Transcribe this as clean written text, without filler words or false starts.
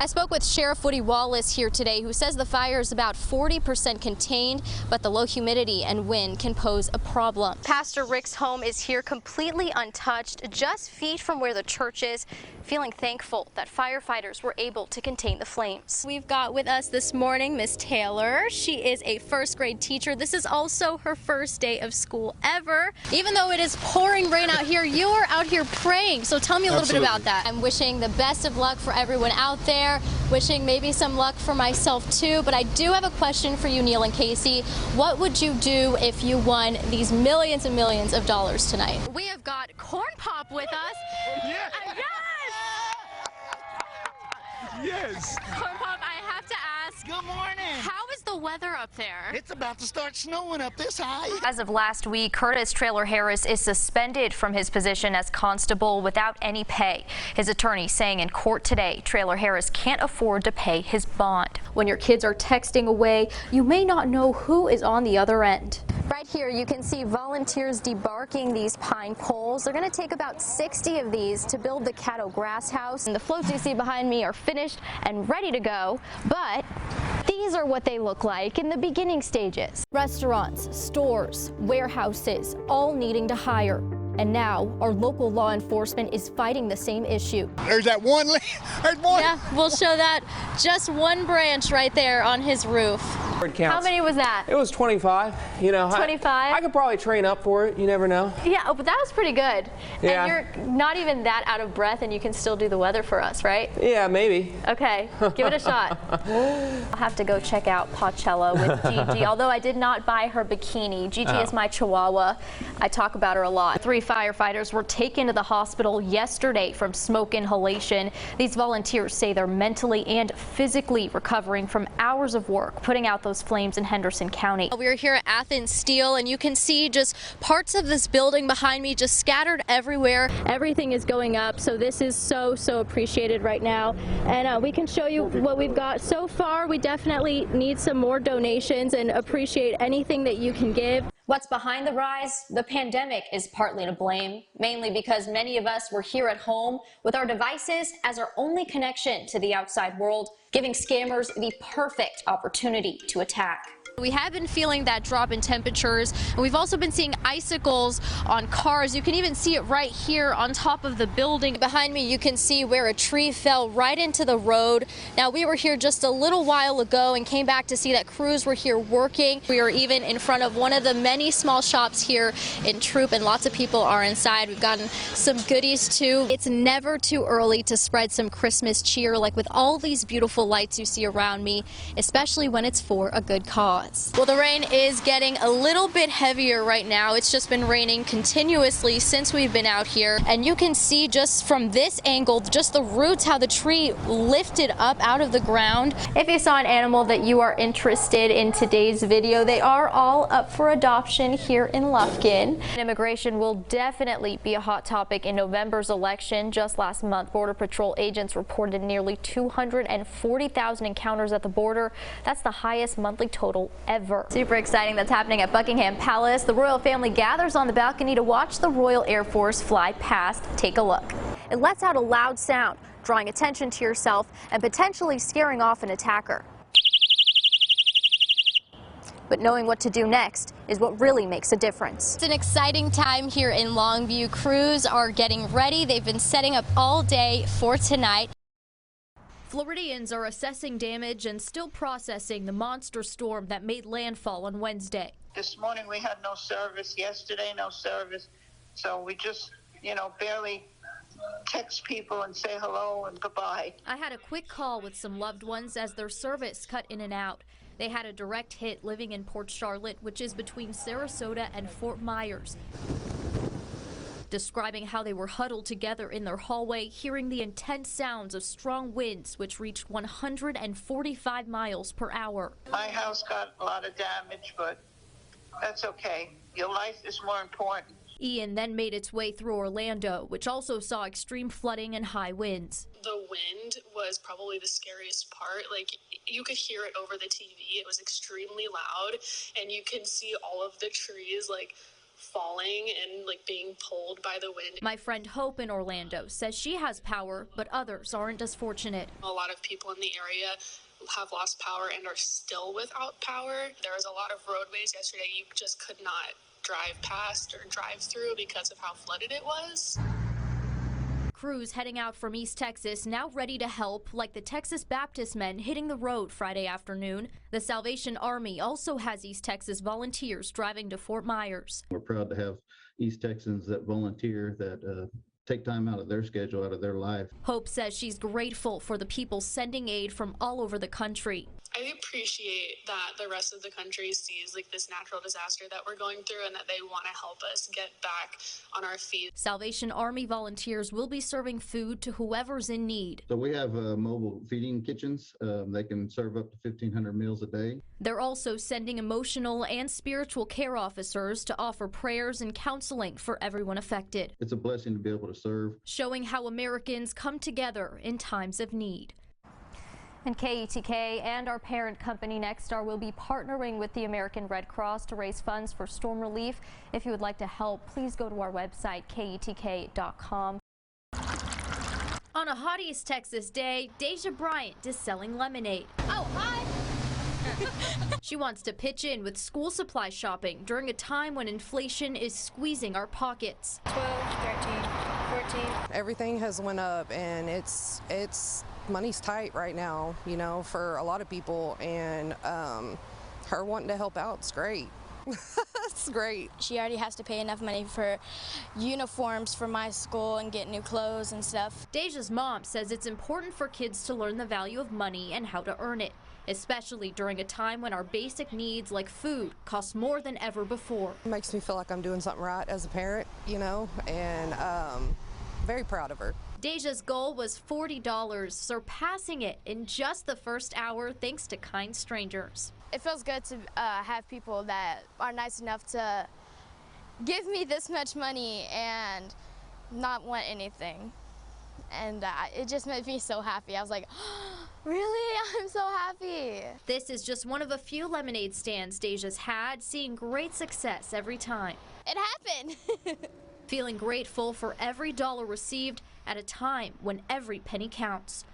I spoke with Sheriff Woody Wallace here today, who says the fire is about 40% contained, but the low humidity and wind can pose a problem. Pastor Rick's home is here completely untouched, just feet from where the church is, feeling thankful that firefighters were able to contain the flames. We've got with us this morning Miss Taylor. She is a first grade teacher. This is also her first day of school ever. Even though it is pouring rain out here, you are out here praying. So tell me a little bit about that. I'm wishing the best of luck for everyone out there, wishing maybe some luck for myself too. But I do have a question for you, Neil and Casey. What would you do if you won these millions and millions of dollars tonight? We have got Corn Pop with us. Yeah. Yes. Corn Pop, I have to ask. Good morning. How is the weather up there? It's about to start snowing up this high. As of last week, Curtis Traylor Harris is suspended from his position as constable without any pay. His attorney saying in court today, Traylor Harris can't afford to pay his bond. When your kids are texting away, you may not know who is on the other end. Right here, you can see volunteers debarking these pine poles. They're going to take about 60 of these to build the cattle grass house. And the floats you see behind me are finished and ready to go, but these are what they look like in the beginning stages. Restaurants, stores, warehouses, all needing to hire. And now our local law enforcement is fighting the same issue. There's that one. There's one. Yeah, we'll show that. Just one branch right there on his roof. How many was that? It was 25. You know, 25? I could probably train up for it. You never know. Yeah, but that was pretty good. Yeah. And you're not even that out of breath, and you can still do the weather for us, right? Yeah, maybe. Okay, give it a shot. I'll have to go check out Pochello with Gigi. Although I did not buy her bikini. Gigi is my Chihuahua. I talk about her a lot. 3 firefighters were taken to the hospital yesterday from smoke inhalation. These volunteers say they're mentally and physically recovering from hours of work putting out those flames in Henderson County. We are here at Athens Steel, and you can see just parts of this building behind me just scattered everywhere. Everything is going up, so this is so appreciated right now. And we can show you what we've got so far. We definitely need some more donations and appreciate anything that you can give. What's behind the rise? The pandemic is partly to blame, mainly because many of us were here at home with our devices as our only connection to the outside world, giving scammers the perfect opportunity to attack. We have been feeling that drop in temperatures, and we've also been seeing icicles on cars. You can even see it right here on top of the building. Behind me, you can see where a tree fell right into the road. Now, we were here just a little while ago and came back to see that crews were here working. We are even in front of one of the many small shops here in Troop, and lots of people are inside. We've gotten some goodies too. It's never too early to spread some Christmas cheer, like with all these beautiful lights you see around me, especially when it's for a good cause. Well, the rain is getting a little bit heavier right now. It's just been raining continuously since we've been out here. And you can see just from this angle, just the roots, how the tree lifted up out of the ground. If you saw an animal that you are interested in today's video, they are all up for adoption here in Lufkin. Immigration will definitely be a hot topic in November's election. Just last month, Border Patrol agents reported nearly 240,000 encounters at the border. That's the highest monthly total ever. Super exciting that's happening at Buckingham Palace. The royal family gathers on the balcony to watch the Royal Air Force fly past. Take a look. It lets out a loud sound, drawing attention to yourself and potentially scaring off an attacker. But knowing what to do next is what really makes a difference. It's an exciting time here in Longview. Crews are getting ready. They've been setting up all day for tonight. Floridians are assessing damage and still processing the monster storm that made landfall on Wednesday. This morning we had no service, yesterday no service, so we just, barely text people and say hello and goodbye. I had a quick call with some loved ones as their service cut in and out. They had a direct hit living in Port Charlotte, which is between Sarasota and Fort Myers. Describing how they were huddled together in their hallway, hearing the intense sounds of strong winds, which reached 145 miles per hour. My house got a lot of damage, but that's okay. Your life is more important. Ian then made its way through Orlando, which also saw extreme flooding and high winds. The wind was probably the scariest part. Like, you could hear it over the TV. It was extremely loud, and you can see all of the trees, like, falling and like being pulled by the wind. My friend Hope in Orlando says she has power, but others aren't as fortunate. A lot of people in the area have lost power and are still without power. There was a lot of roadways yesterday you just could not drive past or drive through because of how flooded it was. Crews heading out from East Texas now ready to help, like the Texas Baptist men hitting the road Friday afternoon. The Salvation Army also has East Texas volunteers driving to Fort Myers. We're proud to have East Texans that volunteer, that take time out of their schedule, out of their life. Hope says she's grateful for the people sending aid from all over the country. I appreciate that the rest of the country sees like this natural disaster that we're going through and that they want to help us get back on our feet. Salvation Army volunteers will be serving food to whoever's in need. So we have mobile feeding kitchens. They can serve up to 1,500 meals a day. They're also sending emotional and spiritual care officers to offer prayers and counseling for everyone affected. It's a blessing to be able to serve. Showing how Americans come together in times of need. And KETK and our parent company Nexstar will be partnering with the American Red Cross to raise funds for storm relief. If you would like to help, please go to our website, KETK.com. On a hot East Texas day, Deja Bryant is selling lemonade. Oh, hi! She wants to pitch in with school supply shopping during a time when inflation is squeezing our pockets. 12, 13, 14. Everything has went up, and it's money's tight right now, you know, for a lot of people, and her wanting to help out is great. It's great. She already has to pay enough money for uniforms for my school and get new clothes and stuff. Deja's mom says it's important for kids to learn the value of money and how to earn it, especially during a time when our basic needs like food cost more than ever before. It makes me feel like I'm doing something right as a parent, you know, and very proud of her. Deja's goal was $40, surpassing it in just the first hour thanks to kind strangers. It feels good to have people that are nice enough to give me this much money and not want anything. And it just made me so happy. I was like, oh, really? I'm so happy. This is just one of a few lemonade stands Deja's had, seeing great success every time. It happened. Feeling grateful for every dollar received at a time when every penny counts.